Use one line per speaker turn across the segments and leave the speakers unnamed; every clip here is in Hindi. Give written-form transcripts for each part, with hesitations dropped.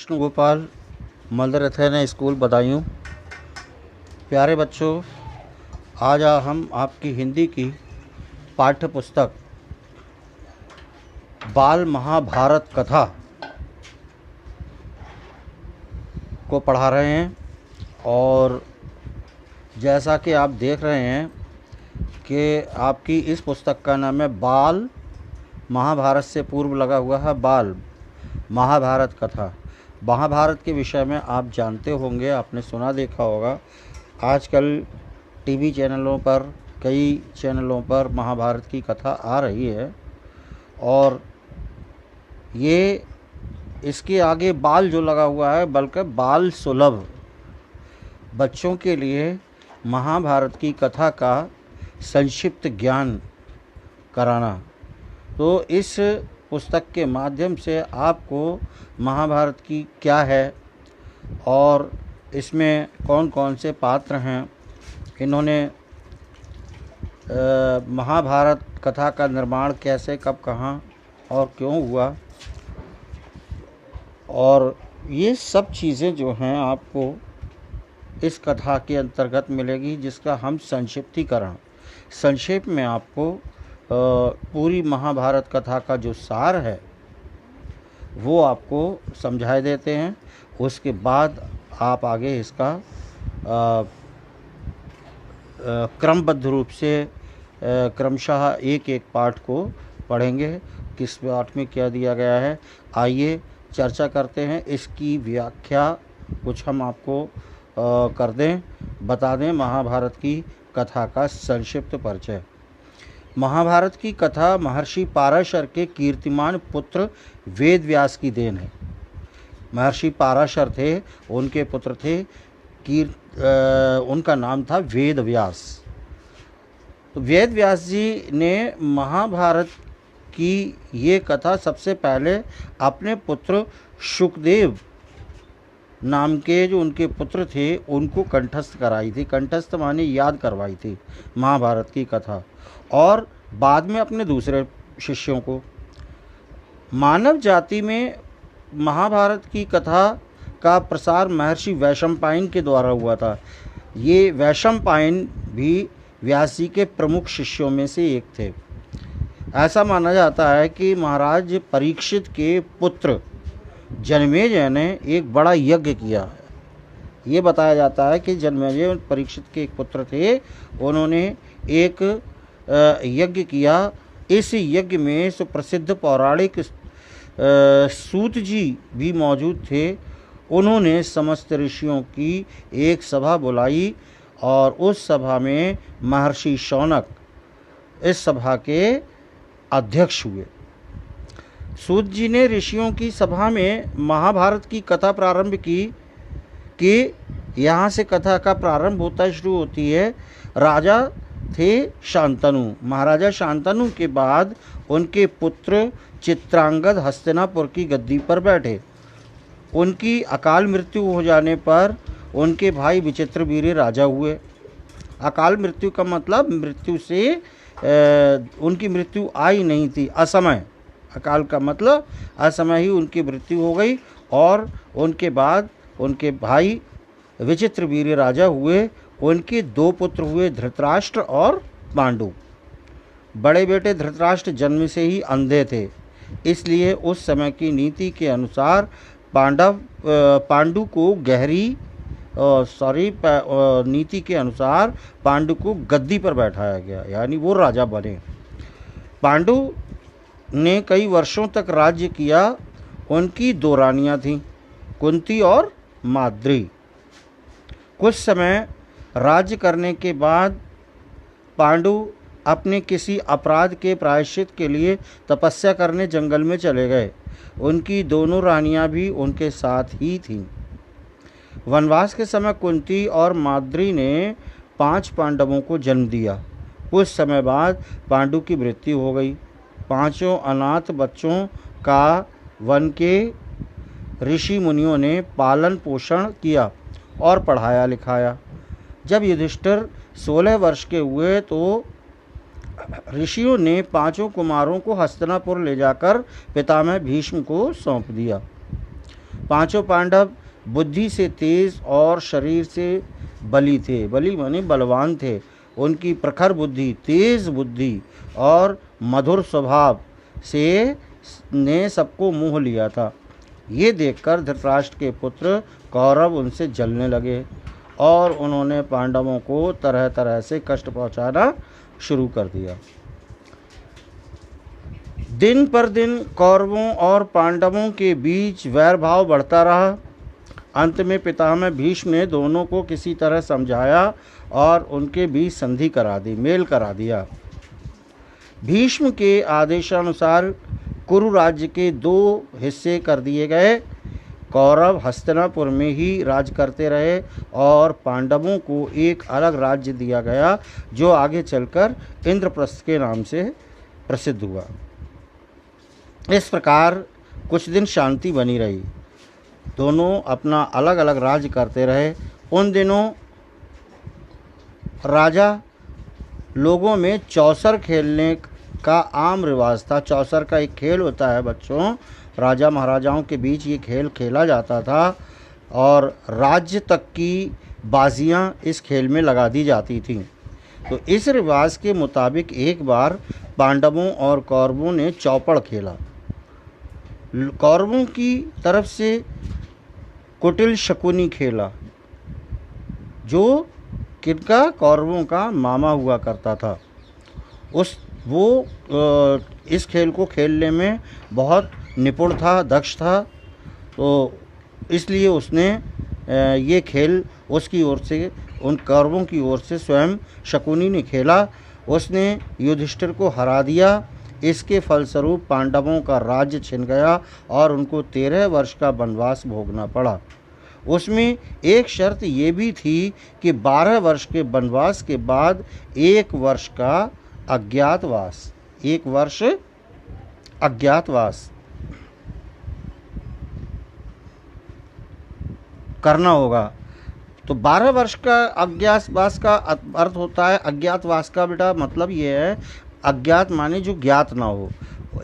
कृष्ण गोपाल मदरथैन स्कूल बदायूं। प्यारे बच्चों, आज हम आपकी हिंदी की पाठ्य पुस्तक बाल महाभारत कथा को पढ़ा रहे हैं। और जैसा कि आप देख रहे हैं कि आपकी इस पुस्तक का नाम है बाल महाभारत से पूर्व लगा हुआ है बाल महाभारत कथा। महाभारत के विषय में आप जानते होंगे, आपने सुना देखा होगा। आजकल टीवी चैनलों पर, कई चैनलों पर महाभारत की कथा आ रही है। और ये इसके आगे बाल जो लगा हुआ है, बल्कि बाल सुलभ, बच्चों के लिए महाभारत की कथा का संक्षिप्त ज्ञान कराना। तो इस पुस्तक के माध्यम से आपको महाभारत की क्या है और इसमें कौन कौन से पात्र हैं, इन्होंने महाभारत कथा का निर्माण कैसे, कब, कहाँ और क्यों हुआ, और ये सब चीज़ें जो हैं आपको इस कथा के अंतर्गत मिलेगी, जिसका हम संक्षेप में आपको पूरी महाभारत कथा का जो सार है वो आपको समझाए देते हैं। उसके बाद आप आगे इसका क्रमबद्ध रूप से क्रमशः एक एक पाठ को पढ़ेंगे। किस पाठ में क्या दिया गया है, आइए चर्चा करते हैं। इसकी व्याख्या कुछ हम आपको कर दें, बता दें महाभारत की कथा का संक्षिप्त परिचय। महाभारत की कथा महर्षि पाराशर के कीर्तिमान पुत्र वेद व्यास की देन है। महर्षि पाराशर थे, उनके पुत्र थे, उनका नाम था वेद व्यास। तो वेद व्यास जी ने महाभारत की ये कथा सबसे पहले अपने पुत्र शुकदेव नाम के जो उनके पुत्र थे उनको कंठस्थ कराई थी। कंठस्थ माने याद करवाई थी महाभारत की कथा, और बाद में अपने दूसरे शिष्यों को। मानव जाति में महाभारत की कथा का प्रसार महर्षि वैशंपायन के द्वारा हुआ था। ये वैशंपायन भी व्यास जी के प्रमुख शिष्यों में से एक थे। ऐसा माना जाता है कि महाराज परीक्षित के पुत्र जन्मेजय ने एक बड़ा यज्ञ किया है। ये बताया जाता है कि जन्मेजय परीक्षित के एक पुत्र थे, उन्होंने एक यज्ञ किया। इस यज्ञ में सुप्रसिद्ध पौराणिक सूत जी भी मौजूद थे। उन्होंने समस्त ऋषियों की एक सभा बुलाई और उस सभा में महर्षि शौनक इस सभा के अध्यक्ष हुए। सूत जी ने ऋषियों की सभा में महाभारत की कथा प्रारंभ की कि यहाँ से कथा का प्रारंभ शुरू होती है। राजा थे शांतनु। महाराजा शांतनु के बाद उनके पुत्र चित्रांगद हस्तिनापुर की गद्दी पर बैठे। उनकी अकाल मृत्यु हो जाने पर उनके भाई विचित्रवीर्य राजा हुए। अकाल मृत्यु का मतलब मृत्यु से उनकी मृत्यु आई नहीं थी, असमय। अकाल का मतलब असमय ही उनकी मृत्यु हो गई। और उनके बाद उनके भाई विचित्रवीर्य राजा हुए। उनके दो पुत्र हुए, धृतराष्ट्र और पांडु। बड़े बेटे धृतराष्ट्र जन्म से ही अंधे थे, इसलिए उस समय की नीति के अनुसार पांडु को नीति के अनुसार पांडु को गद्दी पर बैठाया गया, यानी वो राजा बने। पांडु ने कई वर्षों तक राज्य किया। उनकी दो रानियां थीं, कुंती और माद्री। कुछ समय राज्य करने के बाद पांडु अपने किसी अपराध के प्रायश्चित के लिए तपस्या करने जंगल में चले गए। उनकी दोनों रानियां भी उनके साथ ही थीं। वनवास के समय कुंती और माद्री ने 5 पांडवों को जन्म दिया। कुछ समय बाद पांडु की मृत्यु हो गई। 5 अनाथ बच्चों का वन के ऋषि मुनियों ने पालन पोषण किया और पढ़ाया लिखाया। जब युधिष्ठिर 16 वर्ष के हुए तो ऋषियों ने 5 कुमारों को हस्तिनापुर ले जाकर पितामह भीष्म को सौंप दिया। पांचों पांडव बुद्धि से तेज और शरीर से बली थे। बली माने बलवान थे। उनकी प्रखर बुद्धि, तेज बुद्धि और मधुर स्वभाव से ने सबको मोह लिया था। ये देखकर धृतराष्ट्र के पुत्र कौरव उनसे जलने लगे और उन्होंने पांडवों को तरह तरह से कष्ट पहुंचाना शुरू कर दिया। दिन पर दिन कौरवों और पांडवों के बीच वैर भाव बढ़ता रहा। अंत में पितामह भीष्म ने दोनों को किसी तरह समझाया और उनके बीच संधि करा दी, मेल करा दिया। भीष्म के आदेशानुसार कुरु राज्य के 2 हिस्से कर दिए गए। कौरव हस्तिनापुर में ही राज करते रहे और पांडवों को एक अलग राज्य दिया गया जो आगे चलकर इंद्रप्रस्थ के नाम से प्रसिद्ध हुआ। इस प्रकार कुछ दिन शांति बनी रही। दोनों अपना अलग अलग राज्य करते रहे। उन दिनों राजा लोगों में चौसर खेलने का आम रिवाज था। चौसर का एक खेल होता है बच्चों, राजा महाराजाओं के बीच ये खेल खेला जाता था और राज्य तक की बाजियां इस खेल में लगा दी जाती थीं। तो इस रिवाज के मुताबिक एक बार पांडवों और कौरवों ने चौपड़ खेला। कौरवों की तरफ से कुटिल शकुनी खेला, जो किनका, कौरवों का मामा हुआ करता था। इस खेल को खेलने में बहुत निपुण था, दक्ष था। तो इसलिए उसने ये खेल उसकी ओर से, उन कौरवों की ओर से स्वयं शकुनी ने खेला। उसने युधिष्ठिर को हरा दिया। इसके फलस्वरूप पांडवों का राज्य छिन गया और उनको 13 वर्ष का वनवास भोगना पड़ा। उसमें एक शर्त ये भी थी कि 12 वर्ष के वनवास के बाद 1 वर्ष का अज्ञातवास, 1 वर्ष अज्ञातवास करना होगा। तो 12 वर्ष का अज्ञातवास का अर्थ होता है, अज्ञातवास का बेटा मतलब ये है, अज्ञात माने जो ज्ञात ना हो।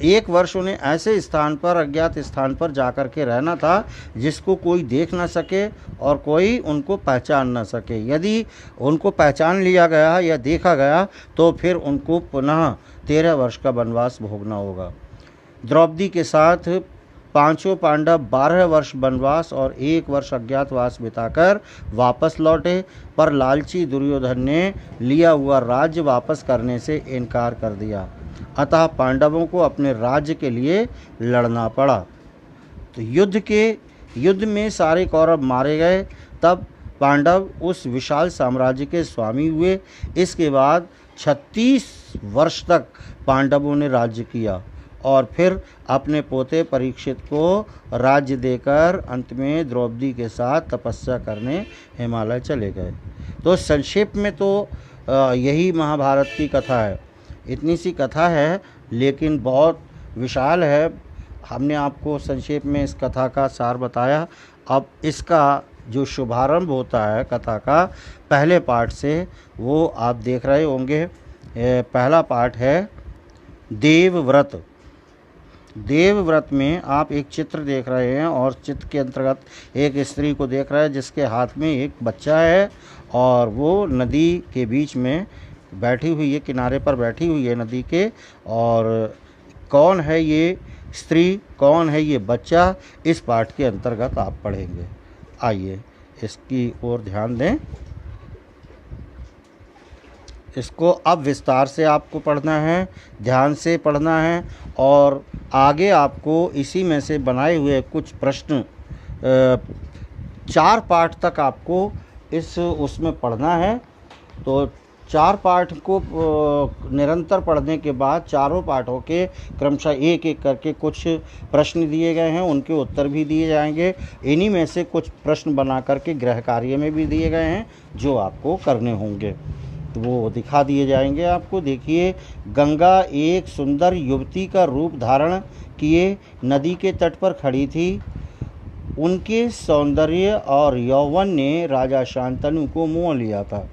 1 वर्ष उन्हें ऐसे स्थान पर, अज्ञात स्थान पर जाकर के रहना था जिसको कोई देख ना सके और कोई उनको पहचान ना सके। यदि उनको पहचान लिया गया या देखा गया तो फिर उनको पुनः 13 वर्ष का वनवास भोगना होगा। द्रौपदी के साथ पांचों पांडव 12 वर्ष वनवास और 1 वर्ष अज्ञातवास बिताकर वापस लौटे, पर लालची दुर्योधन ने लिया हुआ राज्य वापस करने से इनकार कर दिया। अतः पांडवों को अपने राज्य के लिए लड़ना पड़ा। तो युद्ध में सारे कौरव मारे गए। तब पांडव उस विशाल साम्राज्य के स्वामी हुए। इसके बाद 36 वर्ष तक पांडवों ने राज्य किया और फिर अपने पोते परीक्षित को राज्य देकर अंत में द्रौपदी के साथ तपस्या करने हिमालय चले गए। तो संक्षेप में तो यही महाभारत की कथा है। इतनी सी कथा है लेकिन बहुत विशाल है। हमने आपको संक्षेप में इस कथा का सार बताया। अब इसका जो शुभारंभ होता है कथा का पहले पार्ट से, वो आप देख रहे होंगे। पहला पार्ट है देवव्रत। देवव्रत में आप एक चित्र देख रहे हैं और चित्र के अंतर्गत एक स्त्री को देख रहे हैं जिसके हाथ में एक बच्चा है और वो नदी के बीच में बैठी हुई है, किनारे पर बैठी हुई है नदी के। और कौन है ये स्त्री, कौन है ये बच्चा, इस पाठ के अंतर्गत आप पढ़ेंगे। आइए इसकी ओर ध्यान दें। इसको अब विस्तार से आपको पढ़ना है, ध्यान से पढ़ना है और आगे आपको इसी में से बनाए हुए कुछ प्रश्न 4 पाठ तक आपको उसमें पढ़ना है। तो 4 पाठ को निरंतर पढ़ने के बाद चारों पाठों के क्रमशः एक एक करके कुछ प्रश्न दिए गए हैं, उनके उत्तर भी दिए जाएंगे। इन्हीं में से कुछ प्रश्न बना करके गृह कार्य में भी दिए गए हैं जो आपको करने होंगे, तो वो दिखा दिए जाएंगे आपको। देखिए, गंगा एक सुंदर युवती का रूप धारण किए नदी के तट पर खड़ी थी। उनके सौंदर्य और यौवन ने राजा शांतनु को मोह लिया था।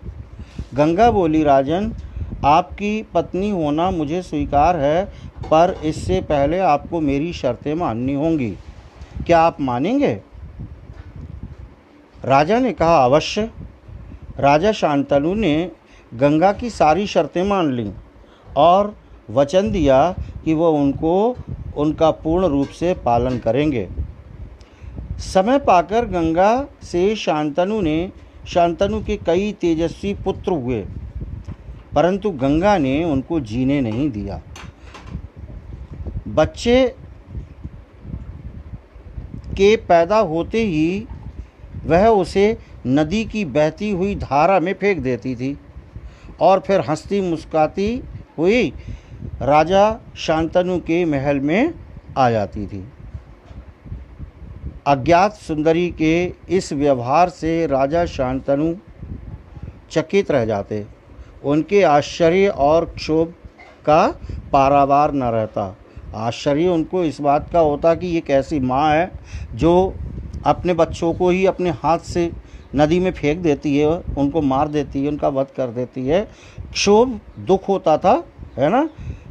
गंगा बोली, राजन, आपकी पत्नी होना मुझे स्वीकार है, पर इससे पहले आपको मेरी शर्तें माननी होंगी। क्या आप मानेंगे? राजा ने कहा, अवश्य। राजा शांतनु ने गंगा की सारी शर्तें मान लीं और वचन दिया कि वो उनका पूर्ण रूप से पालन करेंगे। समय पाकर गंगा से शांतनु के कई तेजस्वी पुत्र हुए, परंतु गंगा ने उनको जीने नहीं दिया। बच्चे के पैदा होते ही वह उसे नदी की बहती हुई धारा में फेंक देती थी और फिर हंसती मुस्कुराती हुई राजा शांतनु के महल में आ जाती थी। अज्ञात सुंदरी के इस व्यवहार से राजा शांतनु चकित रह जाते। उनके आश्चर्य और क्षोभ का पारावार न रहता। आश्चर्य उनको इस बात का होता कि ये कैसी माँ है जो अपने बच्चों को ही अपने हाथ से नदी में फेंक देती है, उनको मार देती है, उनका वध कर देती है। क्षोभ दुख होता था, है ना,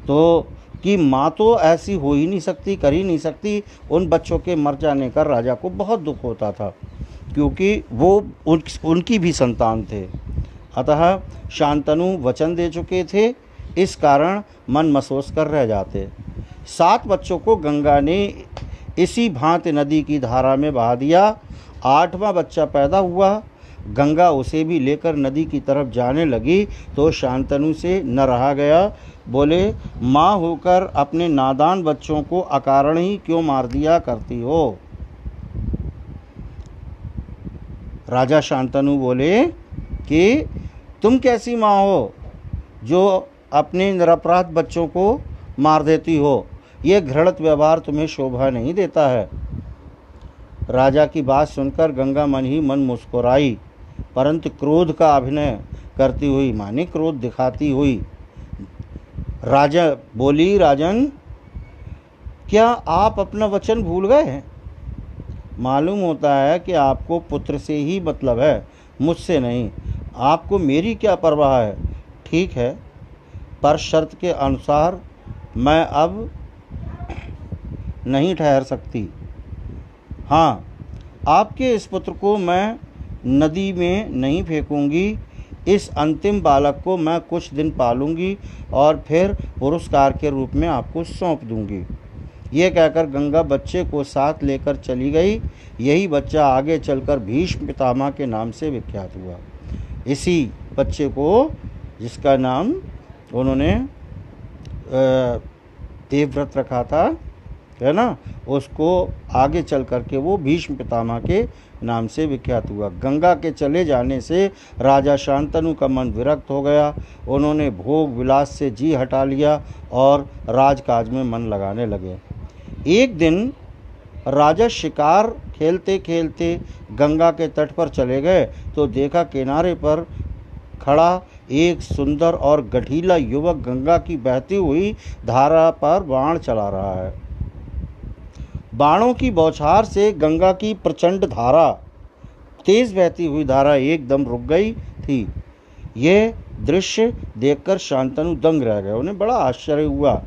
तो कि माँ तो ऐसी हो ही नहीं सकती, कर ही नहीं सकती। उन बच्चों के मर जाने का राजा को बहुत दुख होता था, क्योंकि वो उनकी भी संतान थे। अतः शांतनु वचन दे चुके थे, इस कारण मन महसूस कर रह जाते। 7 बच्चों को गंगा ने इसी भांति नदी की धारा में बहा दिया। 8वां बच्चा पैदा हुआ। गंगा उसे भी लेकर नदी की तरफ जाने लगी तो शांतनु से न रहा गया। बोले, माँ होकर अपने नादान बच्चों को अकारण ही क्यों मार दिया करती हो। राजा शांतनु बोले कि तुम कैसी माँ हो जो अपने निरपराध बच्चों को मार देती हो। यह घृणित व्यवहार तुम्हें शोभा नहीं देता है। राजा की बात सुनकर गंगा मन ही मन मुस्कुराई, परंतु क्रोध का अभिनय करती हुई, माने क्रोध दिखाती हुई राजा बोली, राजन, क्या आप अपना वचन भूल गए हैं? मालूम होता है कि आपको पुत्र से ही मतलब है, मुझसे नहीं। आपको मेरी क्या परवाह है? ठीक है, पर शर्त के अनुसार मैं अब नहीं ठहर सकती। हाँ, आपके इस पुत्र को मैं नदी में नहीं फेंकूंगी। इस अंतिम बालक को मैं कुछ दिन पालूंगी और फिर पुरस्कार के रूप में आपको सौंप दूंगी। यह कहकर गंगा बच्चे को साथ लेकर चली गई। यही बच्चा आगे चलकर भीष्म पितामह के नाम से विख्यात हुआ। इसी बच्चे को, जिसका नाम उन्होंने देवव्रत रखा था, है ना, उसको आगे चल करके वो भीष्म पितामह के नाम से विख्यात हुआ। गंगा के चले जाने से राजा शांतनु का मन विरक्त हो गया। उन्होंने भोग विलास से जी हटा लिया और राजकाज में मन लगाने लगे। एक दिन राजा शिकार खेलते खेलते गंगा के तट पर चले गए तो देखा किनारे पर खड़ा एक सुंदर और गठीला युवक गंगा की बहती हुई धारा पर बाण चला रहा है। बाणों की बौछार से गंगा की प्रचंड धारा, तेज बहती हुई धारा एकदम रुक गई थी। यह दृश्य देखकर शांतनु दंग रह गए। उन्हें बड़ा आश्चर्य हुआ,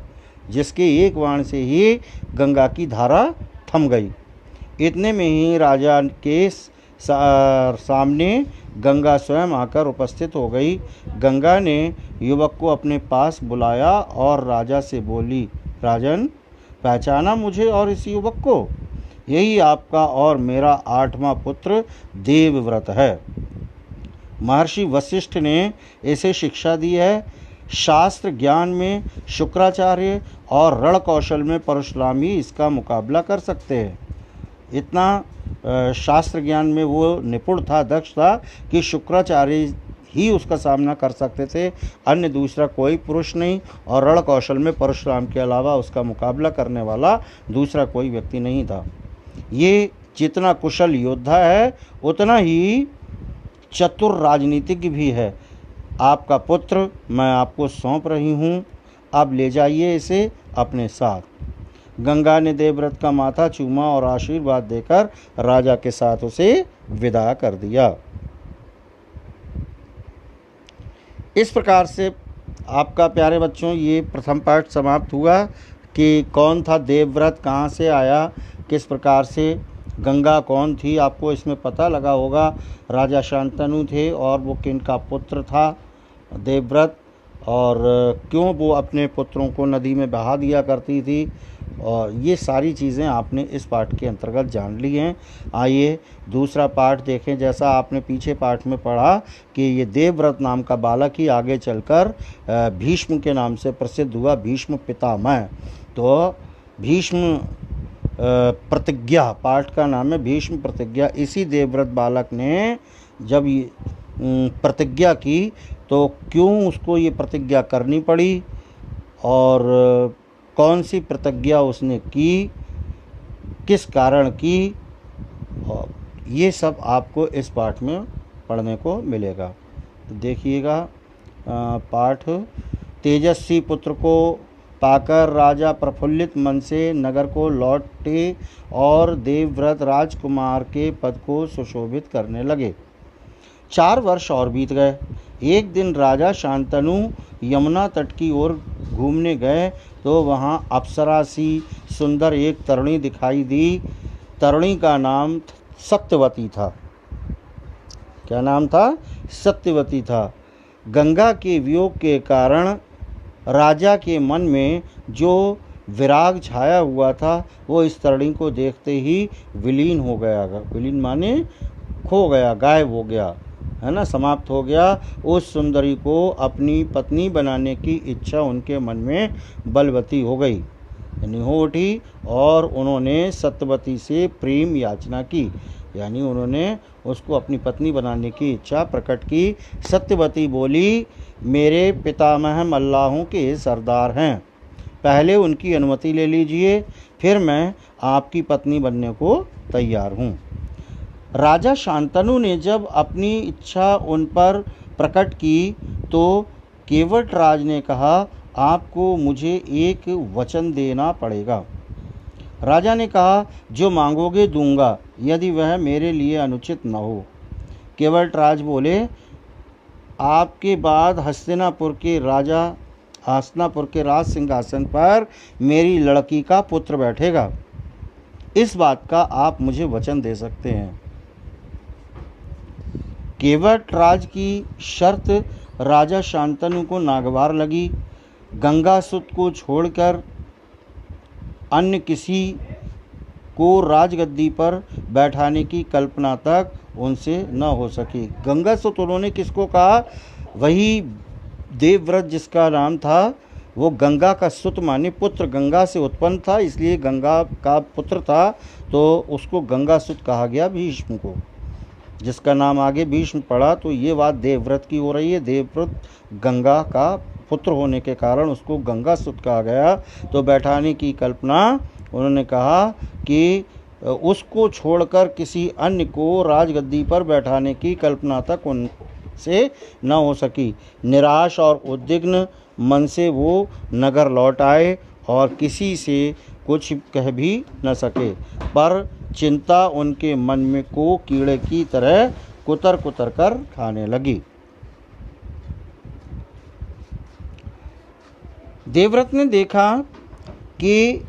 जिसके एक बाण से ही गंगा की धारा थम गई। इतने में ही राजा के सामने गंगा स्वयं आकर उपस्थित हो गई। गंगा ने युवक को अपने पास बुलाया और राजा से बोली, राजन, पहचाना मुझे और इस युवक को? यही आपका और मेरा 8वां पुत्र देवव्रत है। महर्षि वशिष्ठ ने इसे शिक्षा दी है। शास्त्र ज्ञान में शुक्राचार्य और रण कौशल में परशुराम ही इसका मुकाबला कर सकते हैं। इतना शास्त्र ज्ञान में वो निपुण था, दक्ष था कि शुक्राचार्य ही उसका सामना कर सकते थे, अन्य दूसरा कोई पुरुष नहीं। और रण कौशल में परशुराम के अलावा उसका मुकाबला करने वाला दूसरा कोई व्यक्ति नहीं था। ये जितना कुशल योद्धा है उतना ही चतुर राजनीतिज्ञ भी है। आपका पुत्र मैं आपको सौंप रही हूँ, अब ले जाइए इसे अपने साथ। गंगा ने देवव्रत का माथा चूमा और आशीर्वाद देकर राजा के साथ उसे विदा कर दिया। इस प्रकार से आपका प्यारे बच्चों ये प्रथम पाठ समाप्त हुआ कि कौन था देवव्रत, कहाँ से आया, किस प्रकार से गंगा कौन थी, आपको इसमें पता लगा होगा। राजा शांतनु थे और वो किनका पुत्र था, देवव्रत, और क्यों वो अपने पुत्रों को नदी में बहा दिया करती थी, और ये सारी चीज़ें आपने इस पाठ के अंतर्गत जान ली हैं। आइए दूसरा पाठ देखें। जैसा आपने पीछे पाठ में पढ़ा कि ये देवव्रत नाम का बालक ही आगे चलकर भीष्म के नाम से प्रसिद्ध हुआ, भीष्म पितामह। तो भीष्म प्रतिज्ञा, पाठ का नाम है भीष्म प्रतिज्ञा। इसी देवव्रत बालक ने जब ये प्रतिज्ञा की तो क्यों उसको ये प्रतिज्ञा करनी पड़ी और कौन सी प्रतिज्ञा उसने की, किस कारण की, और ये सब आपको इस पाठ में पढ़ने को मिलेगा। तो देखिएगा पाठ। तेजस्वी पुत्र को पाकर राजा प्रफुल्लित मन से नगर को लौटे और देवव्रत राजकुमार के पद को सुशोभित करने लगे। 4 वर्ष और बीत गए। एक दिन राजा शांतनु यमुना तट की ओर घूमने गए तो वहाँ अप्सरा सी सुंदर एक तरुणी दिखाई दी। तरुणी का नाम सत्यवती था। क्या नाम था? सत्यवती था। गंगा के वियोग के कारण राजा के मन में जो विराग छाया हुआ था वो इस तरुणी को देखते ही विलीन हो गया। विलीन माने खो गया, गायब हो गया, है ना, समाप्त हो गया। उस सुंदरी को अपनी पत्नी बनाने की इच्छा उनके मन में बलवती हो गई, यानी हो उठी, और उन्होंने सत्यवती से प्रेम याचना की, यानी उन्होंने उसको अपनी पत्नी बनाने की इच्छा प्रकट की। सत्यवती बोली, मेरे पितामह मल्लाहों के सरदार हैं, पहले उनकी अनुमति ले लीजिए, फिर मैं आपकी पत्नी बनने को तैयार हूँ। राजा शांतनु ने जब अपनी इच्छा उन पर प्रकट की तो केवटराज ने कहा, आपको मुझे एक वचन देना पड़ेगा। राजा ने कहा, जो मांगोगे दूंगा, यदि वह मेरे लिए अनुचित न हो। केवटराज बोले, आपके बाद हस्तिनापुर के राज सिंहासन पर मेरी लड़की का पुत्र बैठेगा, इस बात का आप मुझे वचन दे सकते हैं। केवटराज की शर्त राजा शांतनु को नागवार लगी। गंगासुत को छोड़कर अन्य किसी को राजगद्दी पर बैठाने की कल्पना तक उनसे न हो सकी। गंगासुत उन्होंने किसको कहा? वही देवव्रत जिसका नाम था, वो गंगा का सुत माने पुत्र, गंगा से उत्पन्न था, इसलिए गंगा का पुत्र था, तो उसको गंगासुत कहा गया भीष्म को, जिसका नाम आगे भीष्म पड़ा। तो ये बात देवव्रत की हो रही है। देवव्रत गंगा का पुत्र होने के कारण उसको गंगासुत कहा गया। तो बैठाने की कल्पना, उन्होंने कहा कि उसको छोड़कर किसी अन्य को राजगद्दी पर बैठाने की कल्पना तक उनसे न हो सकी। निराश और उद्विग्न मन से वो नगर लौट आए और किसी से कुछ कह भी न सके, पर चिंता उनके मन में को कीड़े की तरह कुतर कुतर कर खाने लगी। देवव्रत ने देखा कि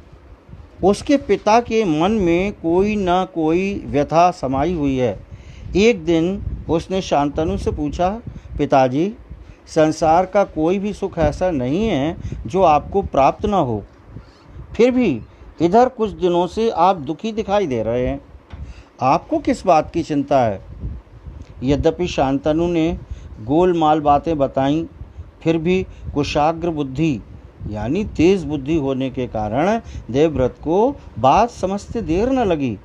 उसके पिता के मन में कोई न कोई व्यथा समाई हुई है। एक दिन उसने शांतनु से पूछा, पिताजी, संसार का कोई भी सुख ऐसा नहीं है जो आपको प्राप्त न हो, फिर भी इधर कुछ दिनों से आप दुखी दिखाई दे रहे हैं, आपको किस बात की चिंता है? यद्यपि शांतनु ने गोलमाल बातें बताईं, फिर भी कुशाग्र बुद्धि यानी तेज बुद्धि होने के कारण देवव्रत को बात समझते देर न लगी।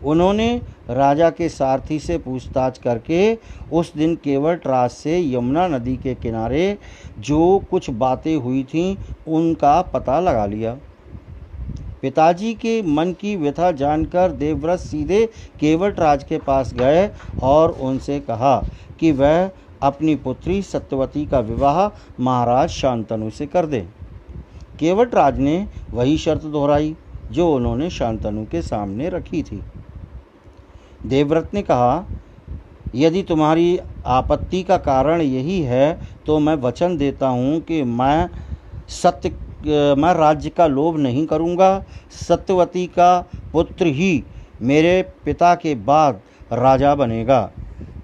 उन्होंने राजा के सारथी से पूछताछ करके उस दिन केवटराज से यमुना नदी के किनारे जो कुछ बातें हुई थीं उनका पता लगा लिया। पिताजी के मन की व्यथा जानकर देवव्रत सीधे केवटराज के पास गए और उनसे कहा कि वह अपनी पुत्री सत्यवती का विवाह महाराज शांतनु से कर दें। केवटराज ने वही शर्त दोहराई जो उन्होंने शांतनु के सामने रखी थी। देवव्रत ने कहा, यदि तुम्हारी आपत्ति का कारण यही है तो मैं वचन देता हूँ कि मैं सत्य मैं राज्य का लोभ नहीं करूँगा। सत्यवती का पुत्र ही मेरे पिता के बाद राजा बनेगा।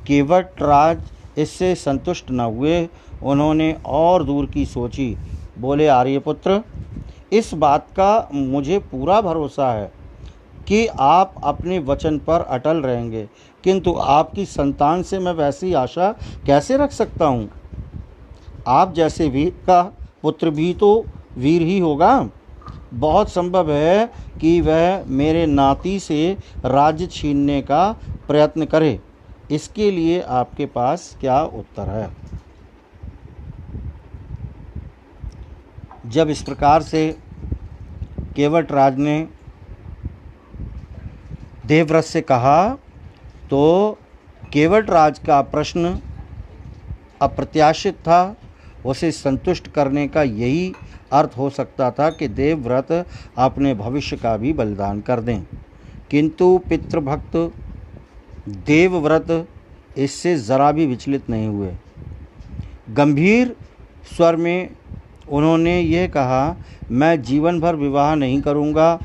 केवटराज इससे संतुष्ट न हुए, उन्होंने और दूर की सोची। बोले, आर्यपुत्र, इस बात का मुझे पूरा भरोसा है कि आप अपने वचन पर अटल रहेंगे, किंतु आपकी संतान से मैं वैसी आशा कैसे रख सकता हूँ? आप जैसे वीर का पुत्र भी तो वीर ही होगा। बहुत संभव है कि वह मेरे नाती से राज्य छीनने का प्रयत्न करे। इसके लिए आपके पास क्या उत्तर है? जब इस प्रकार से केवटराज ने देवव्रत से कहा, तो केवटराज का प्रश्न अप्रत्याशित था। उसे संतुष्ट करने का यही अर्थ हो सकता था कि देवव्रत अपने भविष्य का भी बलिदान कर दें, किंतु पितृभक्त देवव्रत इससे ज़रा भी विचलित नहीं हुए। गंभीर स्वर में उन्होंने यह कहा, मैं जीवन भर विवाह नहीं करूँगा,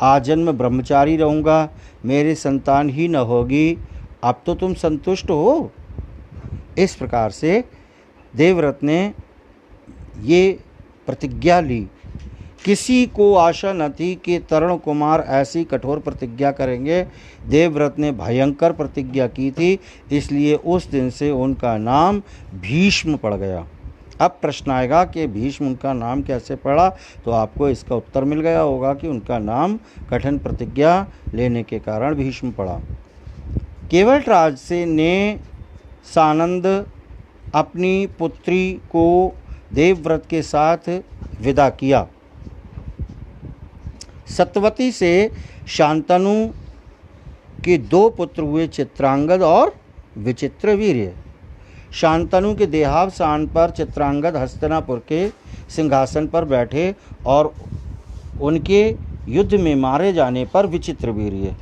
आजन्म ब्रह्मचारी रहूँगा, मेरी संतान ही न होगी। अब तो तुम संतुष्ट हो? इस प्रकार से देवव्रत ने ये प्रतिज्ञा ली। किसी को आशा न थी कि तरुण कुमार ऐसी कठोर प्रतिज्ञा करेंगे। देवव्रत ने भयंकर प्रतिज्ञा की थी, इसलिए उस दिन से उनका नाम भीष्म पड़ गया। अब प्रश्न आएगा कि भीष्म उनका नाम कैसे पड़ा, तो आपको इसका उत्तर मिल गया होगा कि उनका नाम कठिन प्रतिज्ञा लेने के कारण भीष्म पड़ा। केवटराज से ने सानंद अपनी पुत्री को देवव्रत के साथ विदा किया। सत्यवती से शांतनु के 2 पुत्र हुए, चित्रांगद और विचित्रवीर्य। शांतनु के देहावसान पर चित्रांगद हस्तिनापुर के सिंहासन पर बैठे और उनके युद्ध में मारे जाने पर विचित्रवीर्य,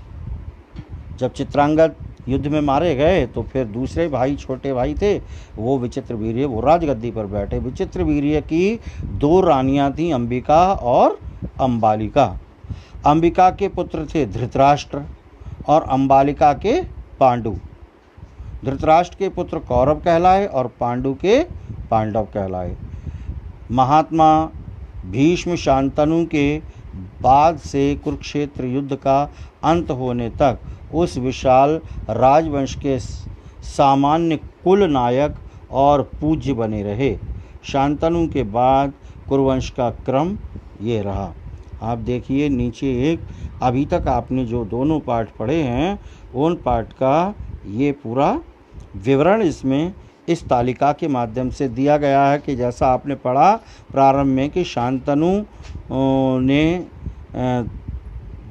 जब चित्रांगद युद्ध में मारे गए तो फिर दूसरे भाई, छोटे भाई थे, वो विचित्रवीर्य, वो राजगद्दी पर बैठे। विचित्रवीर्य की 2 रानियां थीं, अंबिका और अंबालिका। अंबिका के पुत्र थे धृतराष्ट्र और अंबालिका के पांडु। धृतराष्ट्र के पुत्र कौरव कहलाए और पांडु के पांडव कहलाए। महात्मा भीष्म शांतनु के बाद से कुरुक्षेत्र युद्ध का अंत होने तक उस विशाल राजवंश के सामान्य कुल नायक और पूज्य बने रहे। शांतनु के बाद कुरुवंश का क्रम ये रहा। आप देखिए नीचे एक, अभी तक आपने जो दोनों पाठ पढ़े हैं उन पाठ का ये पूरा विवरण इसमें इस तालिका के माध्यम से दिया गया है कि जैसा आपने पढ़ा प्रारंभ में कि शांतनु ने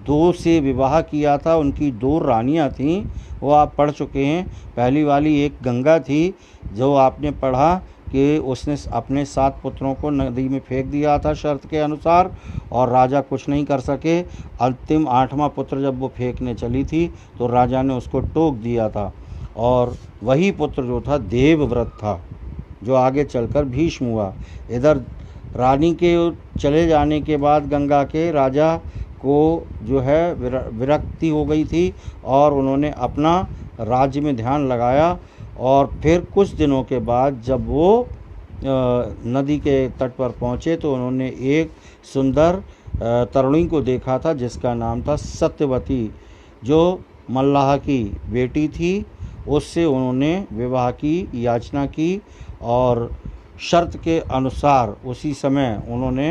2 से विवाह किया था, उनकी 2 रानियां थीं, वो आप पढ़ चुके हैं। पहली वाली एक गंगा थी, जो आपने पढ़ा कि उसने अपने 7 पुत्रों को नदी में फेंक दिया था शर्त के अनुसार, और राजा कुछ नहीं कर सके। अंतिम 8वां पुत्र जब वो फेंकने चली थी तो राजा ने उसको टोक दिया था, और वही पुत्र जो था देवव्रत था, जो आगे चलकर भीष्म हुआ। इधर रानी के चले जाने के बाद गंगा के राजा को जो है विरक्ति हो गई थी और उन्होंने अपना राज्य में ध्यान लगाया, और फिर कुछ दिनों के बाद जब वो नदी के तट पर पहुँचे तो उन्होंने एक सुंदर तरुणी को देखा था जिसका नाम था सत्यवती, जो मल्लाह की बेटी थी। उससे उन्होंने विवाह की याचना की और शर्त के अनुसार उसी समय उन्होंने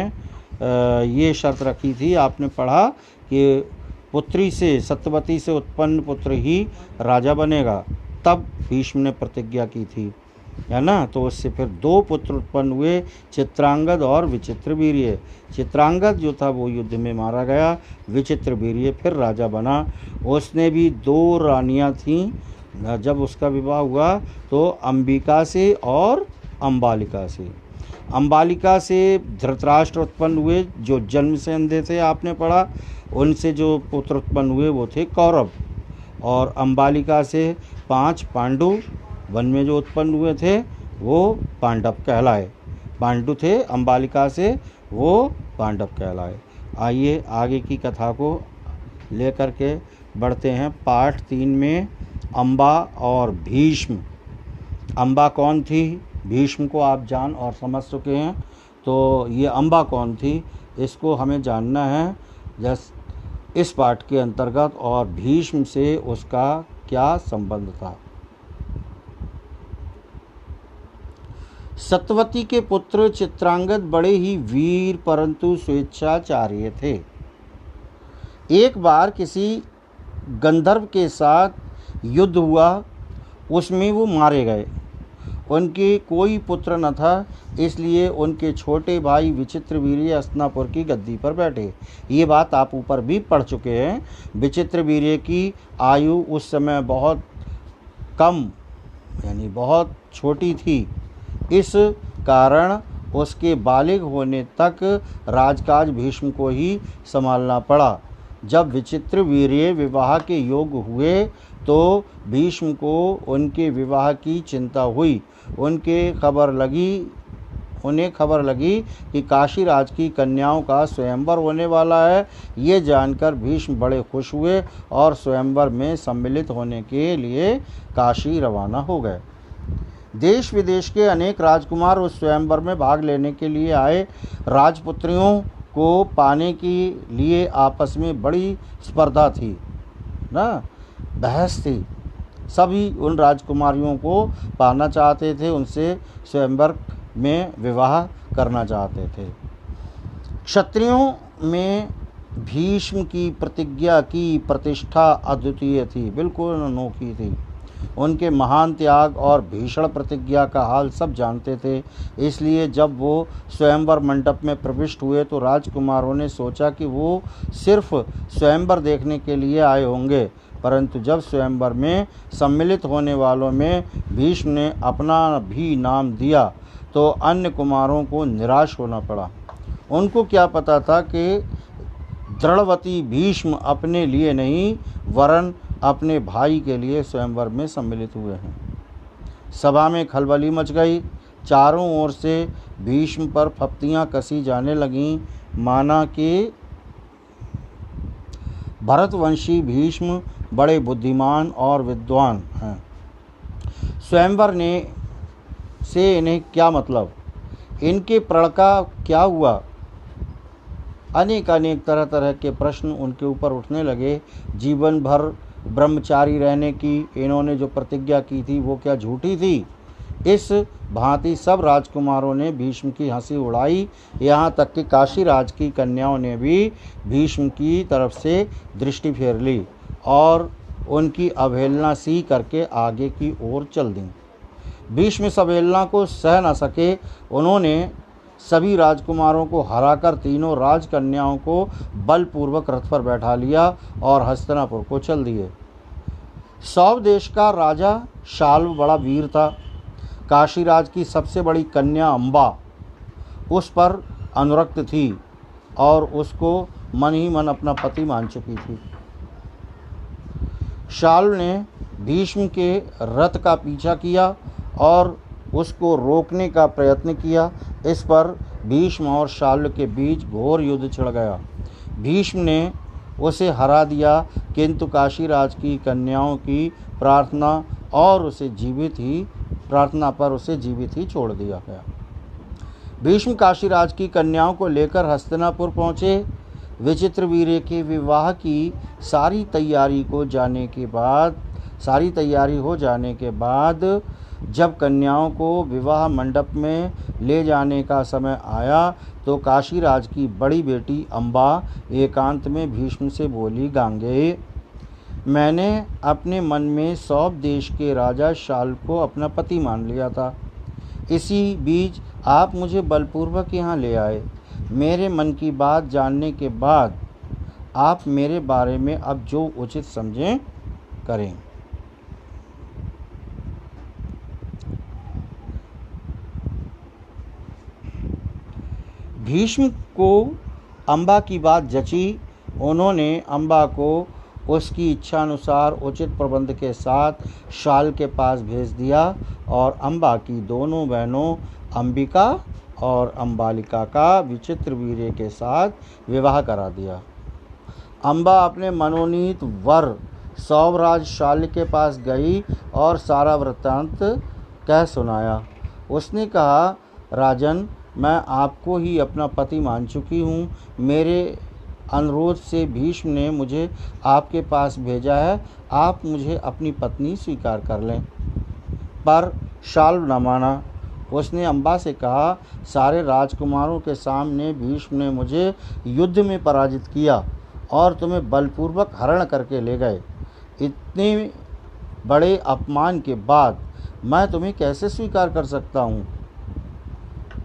ये शर्त रखी थी, आपने पढ़ा कि पुत्री से, सत्यवती से उत्पन्न पुत्र ही राजा बनेगा। तब भीष्म ने प्रतिज्ञा की थी, है ना। तो उससे फिर 2 पुत्र उत्पन्न हुए, चित्रांगद और विचित्रवीर्य। चित्रांगद जो था वो युद्ध में मारा गया, विचित्रवीर्य फिर राजा बना। उसने भी 2 रानियां थीं। जब उसका विवाह हुआ तो अंबिका से और अंबालिका से। अंबालिका से धृतराष्ट्र उत्पन्न हुए, जो जन्म से अंधे थे, आपने पढ़ा। उनसे जो पुत्र उत्पन्न हुए वो थे कौरव, और अंबालिका से 5 पांडु वन में जो उत्पन्न हुए थे वो पांडव कहलाए। पांडु थे, अम्बालिका से वो पांडव कहलाए। आइए आगे की कथा को लेकर के बढ़ते हैं। पाठ 3 में अम्बा और भीष्म। अम्बा कौन थी? भीष्म को आप जान और समझ चुके हैं, तो ये अम्बा कौन थी इसको हमें जानना है इस पाठ के अंतर्गत, और भीष्म से उसका क्या संबंध था। सत्यवती के पुत्र चित्रांगद बड़े ही वीर परंतु स्वेच्छाचार्य थे। एक बार किसी गंधर्व के साथ युद्ध हुआ, उसमें वो मारे गए। उनके कोई पुत्र न था, इसलिए उनके छोटे भाई विचित्रवीर्य हस्तिनापुर की गद्दी पर बैठे। ये बात आप ऊपर भी पढ़ चुके हैं। विचित्रवीर्य की आयु उस समय बहुत कम यानी बहुत छोटी थी, इस कारण उसके बालिग होने तक राजकाज भीष्म को ही संभालना पड़ा। जब विचित्रवीर्य विवाह के योग्य हुए तो भीष्म को उनके विवाह की चिंता हुई। उन्हें खबर लगी कि काशीराज की कन्याओं का स्वयंवर होने वाला है। ये जानकर भीष्म बड़े खुश हुए और स्वयंवर में सम्मिलित होने के लिए काशी रवाना हो गए। देश विदेश के अनेक राजकुमार उस स्वयंवर में भाग लेने के लिए आए। राजपुत्रियों को पाने के लिए आपस में बड़ी स्पर्धा थी ना, बहस थी। सभी उन राजकुमारियों को पाना चाहते थे, उनसे स्वयंवर में विवाह करना चाहते थे। क्षत्रियों में भीष्म की प्रतिज्ञा की प्रतिष्ठा अद्वितीय थी, बिल्कुल अनोखी थी। उनके महान त्याग और भीषण प्रतिज्ञा का हाल सब जानते थे। इसलिए जब वो स्वयंवर मंडप में प्रविष्ट हुए तो राजकुमारों ने सोचा कि वो सिर्फ स्वयंवर देखने के लिए आए होंगे, परंतु जब स्वयंवर में सम्मिलित होने वालों में भीष्म ने अपना भी नाम दिया तो अन्य कुमारों को निराश होना पड़ा। उनको क्या पता था कि दृढ़वती भीष्म अपने लिए नहीं वरन अपने भाई के लिए स्वयंवर में सम्मिलित हुए हैं। सभा में खलबली मच गई। चारों ओर से भीष्म पर फप्तियां कसी जाने लगीं, माना कि भरतवंशी भीष्म बड़े बुद्धिमान और विद्वान हैं। स्वयंवर से इन्हें क्या मतलब, इनके प्रण का क्या हुआ। अनेक तरह के प्रश्न उनके ऊपर उठने लगे। जीवन भर ब्रह्मचारी रहने की इन्होंने जो प्रतिज्ञा की थी वो क्या झूठी थी। इस भांति सब राजकुमारों ने भीष्म की हंसी उड़ाई। यहाँ तक कि काशीराज की कन्याओं ने भी भीष्म की तरफ से दृष्टि फेर ली और उनकी अवहेलना सी करके आगे की ओर चल दी। भीष्म इस अवहेलना को सह न सके। उन्होंने सभी राजकुमारों को हराकर तीनों राजकन्याओं को बलपूर्वक रथ पर बैठा लिया और हस्तिनापुर को चल दिए। सौव देश का राजा शाल्व बड़ा वीर था। काशीराज की सबसे बड़ी कन्या अम्बा उस पर अनुरक्त थी और उसको मन ही मन अपना पति मान चुकी थी। शाल्व ने भीष्म के रथ का पीछा किया और उसको रोकने का प्रयत्न किया। इस पर भीष्म और शाल्व के बीच घोर युद्ध छिड़ गया। भीष्म ने उसे हरा दिया, किंतु काशीराज की कन्याओं की प्रार्थना पर उसे जीवित ही छोड़ दिया गया। भीष्म काशीराज की कन्याओं को लेकर हस्तिनापुर पहुँचे। विचित्रवीर्य के विवाह की सारी तैयारी हो जाने के बाद जब कन्याओं को विवाह मंडप में ले जाने का समय आया तो काशीराज की बड़ी बेटी अम्बा एकांत में भीष्म से बोली, गांगेय, मैंने अपने मन में सौव देश के राजा शाल्व को अपना पति मान लिया था। इसी बीच आप मुझे बलपूर्वक यहाँ ले आए। मेरे मन की बात जानने के बाद आप मेरे बारे में अब जो उचित समझें करें। भीष्म को अम्बा की बात जची। उन्होंने अम्बा को उसकी इच्छानुसार उचित प्रबंध के साथ शाल के पास भेज दिया और अम्बा की दोनों बहनों अंबिका और अम्बालिका का विचित्रवीर्य के साथ विवाह करा दिया। अम्बा अपने मनोनीत वर सौभराज शाल्य के पास गई और सारा वृत्तांत कह सुनाया। उसने कहा, राजन, मैं आपको ही अपना पति मान चुकी हूँ। मेरे अनुरोध से भीष्म ने मुझे आपके पास भेजा है। आप मुझे अपनी पत्नी स्वीकार कर लें। पर शाल्व न माना। उसने अम्बा से कहा, सारे राजकुमारों के सामने भीष्म ने मुझे युद्ध में पराजित किया और तुम्हें बलपूर्वक हरण करके ले गए। इतने बड़े अपमान के बाद मैं तुम्हें कैसे स्वीकार कर सकता हूँ?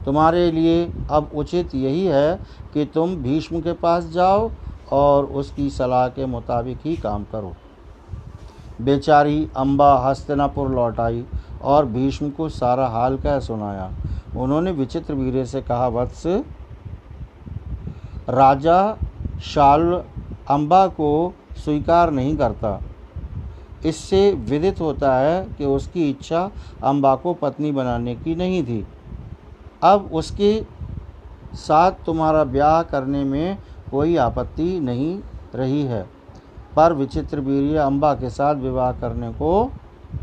तुम्हारे लिए अब उचित यही है कि तुम भीष्म के पास जाओ और उसकी सलाह के मुताबिक ही काम करो। बेचारी अम्बा हस्तिनापुर लौट आई और भीष्म को सारा हाल कह सुनाया। उन्होंने विचित्रवीर्य से कहा, वत्स, राजा शाल्व अम्बा को स्वीकार नहीं करता। इससे विदित होता है कि उसकी इच्छा अम्बा को पत्नी बनाने की नहीं थी। अब उसके साथ तुम्हारा ब्याह करने में कोई आपत्ति नहीं रही है, पर विचित्रवीर्य अम्बा के साथ विवाह करने को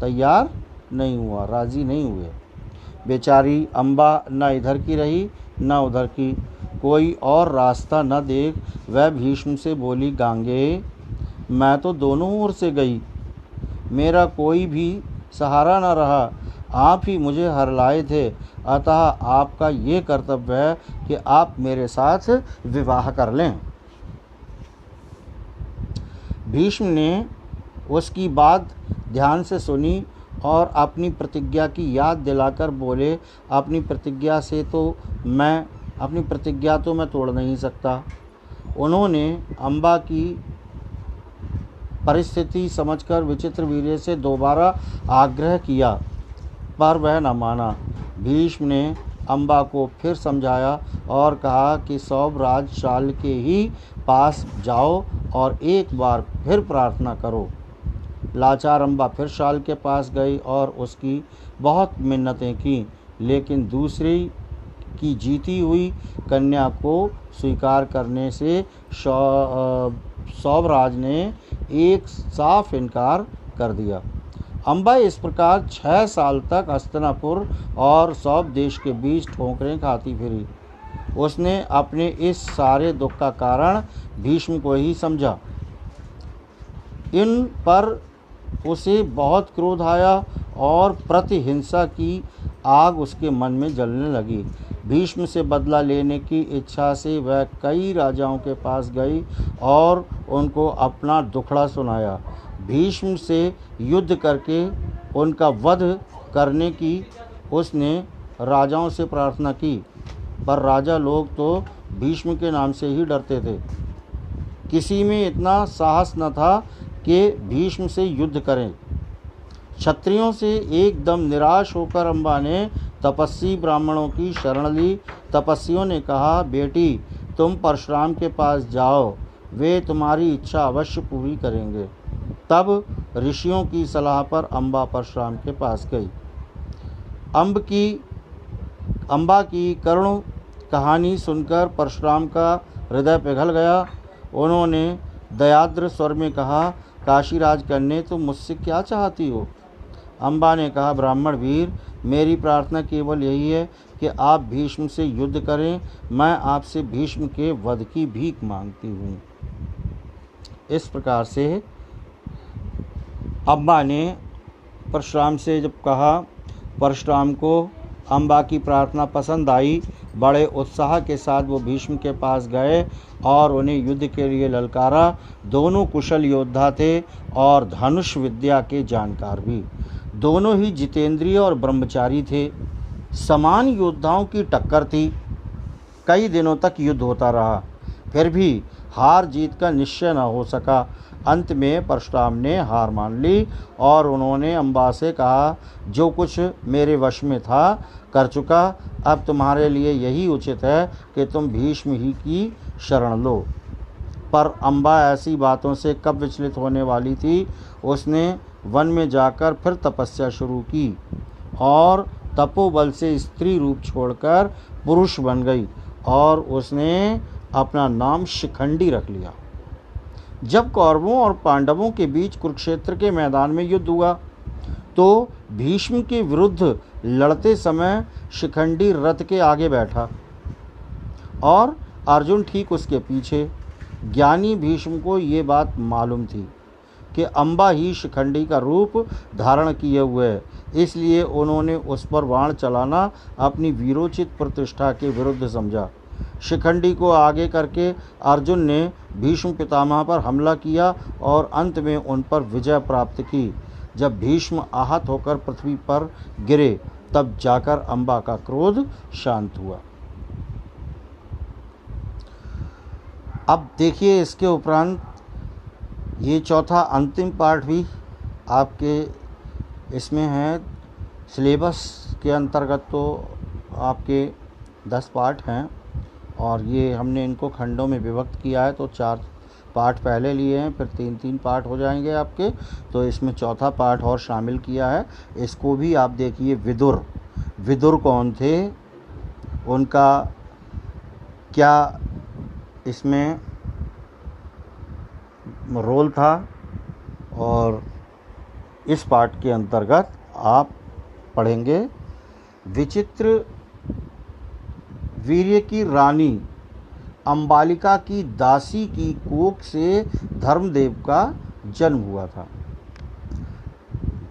तैयार नहीं हुआ, राजी नहीं हुए। बेचारी अम्बा न इधर की रही न उधर की, कोई और रास्ता न देख वह भीष्म से बोली, गांगे, मैं तो दोनों ओर से गई, मेरा कोई भी सहारा न रहा। आप ही मुझे हरलाए थे, अतः आपका ये कर्तव्य है कि आप मेरे साथ विवाह कर लें। भीष्म ने उसकी बात ध्यान से सुनी और अपनी प्रतिज्ञा की याद दिलाकर बोले, अपनी प्रतिज्ञा तो मैं तोड़ नहीं सकता। उन्होंने अम्बा की परिस्थिति समझकर विचित्रवीर्य से दोबारा आग्रह किया, पर वह न माना। भीष्म ने अम्बा को फिर समझाया और कहा कि सौभराज शाल्य के ही पास जाओ और एक बार फिर प्रार्थना करो। लाचार अम्बा फिर शाल्य के पास गई और उसकी बहुत मिन्नतें की, लेकिन दूसरी की जीती हुई कन्या को स्वीकार करने से सौभराज ने एक साफ इनकार कर दिया। अम्बा इस प्रकार 6 साल तक हस्तिनापुर और सौभ देश के बीच ठोकरें खाती फिरी। उसने अपने इस सारे दुख का कारण भीष्म को ही समझा। इन पर उसे बहुत क्रोध आया और प्रतिहिंसा की आग उसके मन में जलने लगी। भीष्म से बदला लेने की इच्छा से वह कई राजाओं के पास गई और उनको अपना दुखड़ा सुनाया। भीष्म से युद्ध करके उनका वध करने की उसने राजाओं से प्रार्थना की, पर राजा लोग तो भीष्म के नाम से ही डरते थे। किसी में इतना साहस न था कि भीष्म से युद्ध करें। क्षत्रियों से एकदम निराश होकर अम्बा ने तपस्वी ब्राह्मणों की शरण ली। तपस्वियों ने कहा, बेटी, तुम परशुराम के पास जाओ, वे तुम्हारी इच्छा अवश्य पूरी करेंगे। तब ऋषियों की सलाह पर अम्बा परशुराम के पास गई। अम्बा की करुण कहानी सुनकर परशुराम का हृदय पिघल गया। उन्होंने दयाद्र स्वर में कहा, काशीराज कन्या, तुम मुझसे क्या चाहती हो? अम्बा ने कहा, ब्राह्मण वीर, मेरी प्रार्थना केवल यही है कि आप भीष्म से युद्ध करें। मैं आपसे भीष्म के वध की भीख मांगती हूँ। इस प्रकार से अम्बा ने परशुराम से जब कहा, परशुराम को अम्बा की प्रार्थना पसंद आई। बड़े उत्साह के साथ वो भीष्म के पास गए और उन्हें युद्ध के लिए ललकारा। दोनों कुशल योद्धा थे और धनुष विद्या के जानकार भी। दोनों ही जितेंद्रिय और ब्रह्मचारी थे। समान योद्धाओं की टक्कर थी। कई दिनों तक युद्ध होता रहा, फिर भी हार जीत का निश्चय न हो सका। अंत में परशुराम ने हार मान ली और उन्होंने अम्बा से कहा, जो कुछ मेरे वश में था कर चुका, अब तुम्हारे लिए यही उचित है कि तुम भीष्म ही की शरण लो। पर अम्बा ऐसी बातों से कब विचलित होने वाली थी। उसने वन में जाकर फिर तपस्या शुरू की और तपोबल से स्त्री रूप छोड़कर पुरुष बन गई और उसने अपना नाम शिखंडी रख लिया। जब कौरवों और पांडवों के बीच कुरुक्षेत्र के मैदान में युद्ध हुआ तो भीष्म के विरुद्ध लड़ते समय शिखंडी रथ के आगे बैठा और अर्जुन ठीक उसके पीछे। ज्ञानी भीष्म को ये बात मालूम थी कि अम्बा ही शिखंडी का रूप धारण किए हुए है, इसलिए उन्होंने उस पर बाण चलाना अपनी वीरोचित प्रतिष्ठा के विरुद्ध समझा। शिखंडी को आगे करके अर्जुन ने भीष्म पितामह पर हमला किया और अंत में उन पर विजय प्राप्त की। जब भीष्म आहत होकर पृथ्वी पर गिरे तब जाकर अम्बा का क्रोध शांत हुआ। अब देखिए इसके उपरांत ये चौथा अंतिम पार्ट भी आपके इसमें है। सिलेबस के अंतर्गत तो आपके 10 पार्ट हैं और ये हमने इनको खंडों में विभक्त किया है, तो 4 पार्ट पहले लिए हैं, फिर 3-3 पार्ट हो जाएंगे आपके। तो इसमें चौथा पार्ट और शामिल किया है। इसको भी आप देखिए। विदुर कौन थे, उनका क्या इसमें रोल था, और इस पार्ट के अंतर्गत आप पढ़ेंगे विचित्र वीर्य की रानी अंबालिका की दासी की कोख से धर्मदेव का जन्म हुआ था।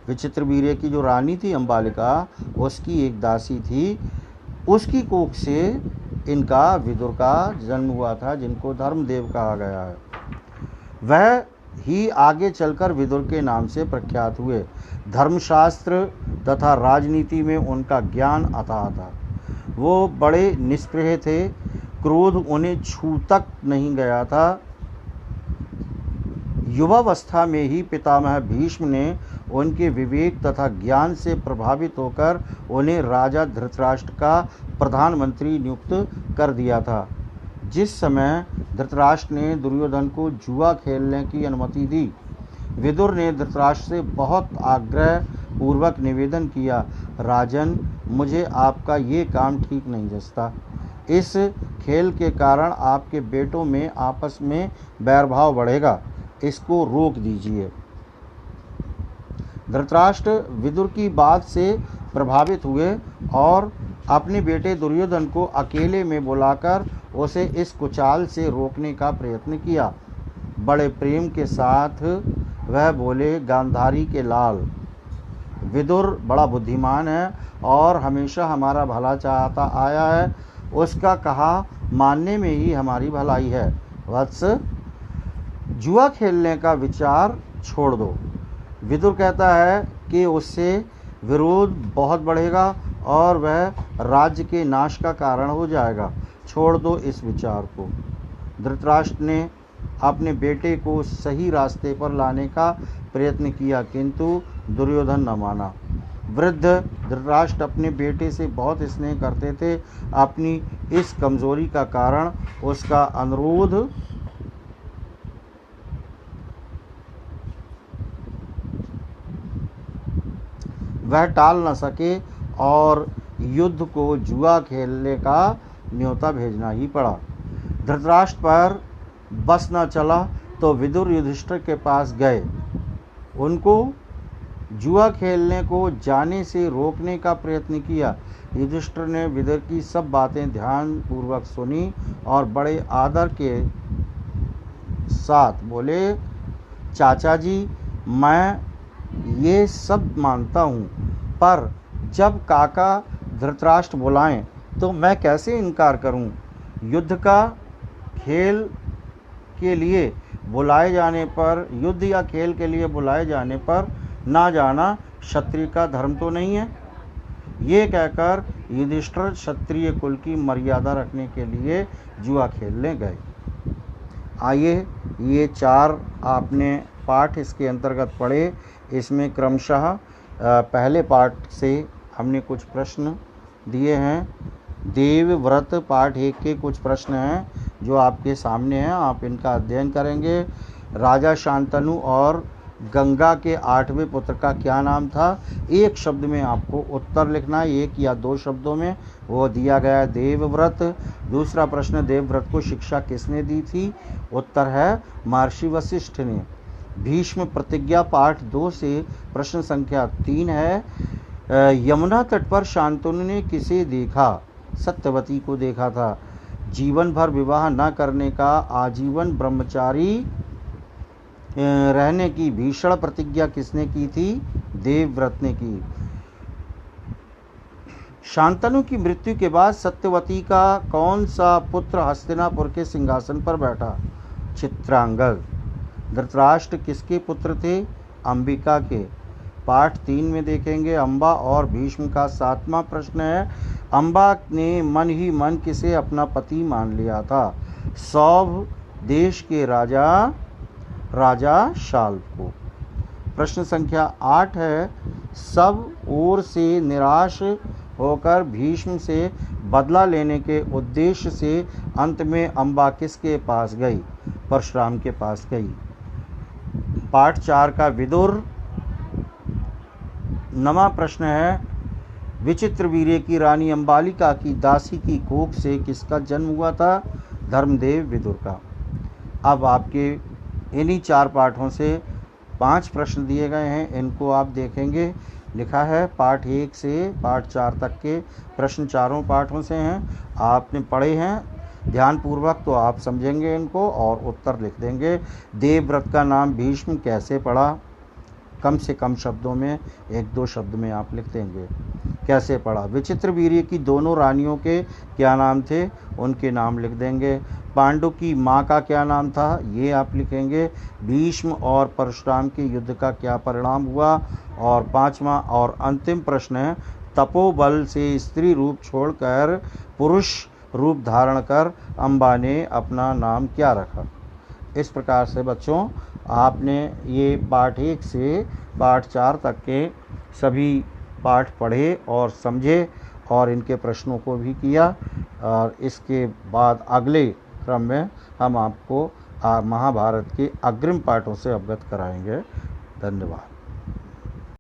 विचित्र वीर्य की जो रानी थी अंबालिका, उसकी एक दासी थी, उसकी कोख से इनका विदुर का जन्म हुआ था, जिनको धर्मदेव कहा गया है। वह ही आगे चलकर विदुर के नाम से प्रख्यात हुए। धर्मशास्त्र तथा राजनीति में उनका ज्ञान अथाह था। वो बड़े निष्प्रिय थे, क्रोध उन्हें छू तक नहीं गया था। युवावस्था में ही पितामह भीष्म ने उनके विवेक तथा ज्ञान से प्रभावित होकर उन्हें राजा धृतराष्ट्र का प्रधानमंत्री नियुक्त कर दिया था। जिस समय धृतराष्ट्र ने दुर्योधन को जुआ खेलने की अनुमति दी, विदुर ने धृतराष्ट्र से बहुत आग्रह पूर्वक निवेदन किया, राजन, मुझे आपका ये काम ठीक नहीं जचता। इस खेल के कारण आपके बेटों में आपस में बैरभाव बढ़ेगा, इसको रोक दीजिए। धृतराष्ट्र विदुर की बात से प्रभावित हुए और अपने बेटे दुर्योधन को अकेले में बुलाकर उसे इस कुचाल से रोकने का प्रयत्न किया। बड़े प्रेम के साथ वह बोले, गांधारी के लाल, विदुर बड़ा बुद्धिमान है और हमेशा हमारा भला चाहता आया है, उसका कहा मानने में ही हमारी भलाई है। वत्स, जुआ खेलने का विचार छोड़ दो। विदुर कहता है कि उससे विरोध बहुत बढ़ेगा और वह राज्य के नाश का कारण हो जाएगा। छोड़ दो इस विचार को। धृतराष्ट्र ने अपने बेटे को सही रास्ते पर लाने का प्रयत्न किया, किंतु दुर्योधन न माना। वृद्ध धृतराष्ट्र अपने बेटे से बहुत स्नेह करते थे। अपनी इस कमजोरी का कारण उसका अनुरोध वह टाल न सके और युद्ध को जुआ खेलने का न्योता भेजना ही पड़ा। धृतराष्ट्र पर बस न चला तो विदुर युधिष्ठिर के पास गए। उनको जुआ खेलने को जाने से रोकने का प्रयत्न किया। युधिष्ठिर ने विदुर की सब बातें ध्यान पूर्वक सुनी और बड़े आदर के साथ बोले, चाचा जी, मैं ये सब मानता हूँ, पर जब काका धृतराष्ट्र बुलाएं तो मैं कैसे इनकार करूं? युद्ध का खेल के लिए बुलाए जाने पर, युद्ध या खेल के लिए बुलाए जाने पर ना जाना क्षत्रिय का धर्म तो नहीं है। ये कहकर युधिष्ठिर क्षत्रिय कुल की मर्यादा रखने के लिए जुआ खेलने गए। आइए, ये 4 आपने पाठ इसके अंतर्गत पढ़े। इसमें क्रमशः पहले पाठ से हमने कुछ प्रश्न दिए हैं। देव व्रत पाठ 1 के कुछ प्रश्न हैं जो आपके सामने हैं, आप इनका अध्ययन करेंगे। राजा शांतनु और गंगा के 8वें पुत्र का क्या नाम था? एक शब्द में आपको उत्तर लिखना है, 1 या 2 शब्दों में वो दिया गया है देवव्रत। दूसरा प्रश्न, देवव्रत को शिक्षा किसने दी थी? उत्तर है महर्षि वशिष्ठ ने। भीष्म प्रतिज्ञा पाठ 2 से प्रश्न संख्या 3 है, यमुना तट पर शांतनु ने किसे देखा? सत्यवती को देखा था। जीवन भर विवाह न करने का आजीवन ब्रह्मचारी रहने की भीषण प्रतिज्ञा किसने की थी? देवव्रत ने की। शांतनु की मृत्यु के बाद सत्यवती का कौन सा पुत्र हस्तिनापुर के सिंहासन पर बैठा? चित्रांगद। धृतराष्ट्र किसके पुत्र थे? अंबिका के। पाठ 3 में देखेंगे अम्बा और भीष्म का 7वां प्रश्न है, अम्बा ने मन ही मन किसे अपना पति मान लिया था? सौभ देश के राजा शाल्व को। प्रश्न संख्या 8 है, सब ओर से निराश होकर भीष्म से बदला लेने के उद्देश्य से अंत में अम्बा किसके पास गई? परशुराम के पास गई। पाठ 4 का विदुर। 9वां प्रश्न है, विचित्र वीर्य की रानी अंबालिका की दासी की कोख से किसका जन्म हुआ था? धर्मदेव विदुर का। अब आपके इन्हीं 4 पाठों से 5 प्रश्न दिए गए हैं, इनको आप देखेंगे। लिखा है पाठ 1 से पाठ 4 तक के प्रश्न चारों पाठों से हैं, आपने पढ़े हैं ध्यानपूर्वक तो आप समझेंगे इनको और उत्तर लिख देंगे। देवव्रत का नाम भीष्म कैसे पड़ा? कम से कम शब्दों में 1-2 शब्द में आप लिख देंगे कैसे पढ़ा। विचित्र वीर्य की दोनों रानियों के क्या नाम थे? उनके नाम लिख देंगे। पांडु की माँ का क्या नाम था? ये आप लिखेंगे। भीष्म और परशुराम के युद्ध का क्या परिणाम हुआ? और 5वां और अंतिम प्रश्न है, तपोबल से स्त्री रूप छोड़कर पुरुष रूप धारण कर अम्बा ने अपना नाम क्या रखा? इस प्रकार से बच्चों आपने ये पाठ 1 से पाठ 4 तक के सभी पाठ पढ़े और समझे और इनके प्रश्नों को भी किया, और इसके बाद अगले क्रम में हम आपको महाभारत के अग्रिम पाठों से अवगत कराएंगे। धन्यवाद।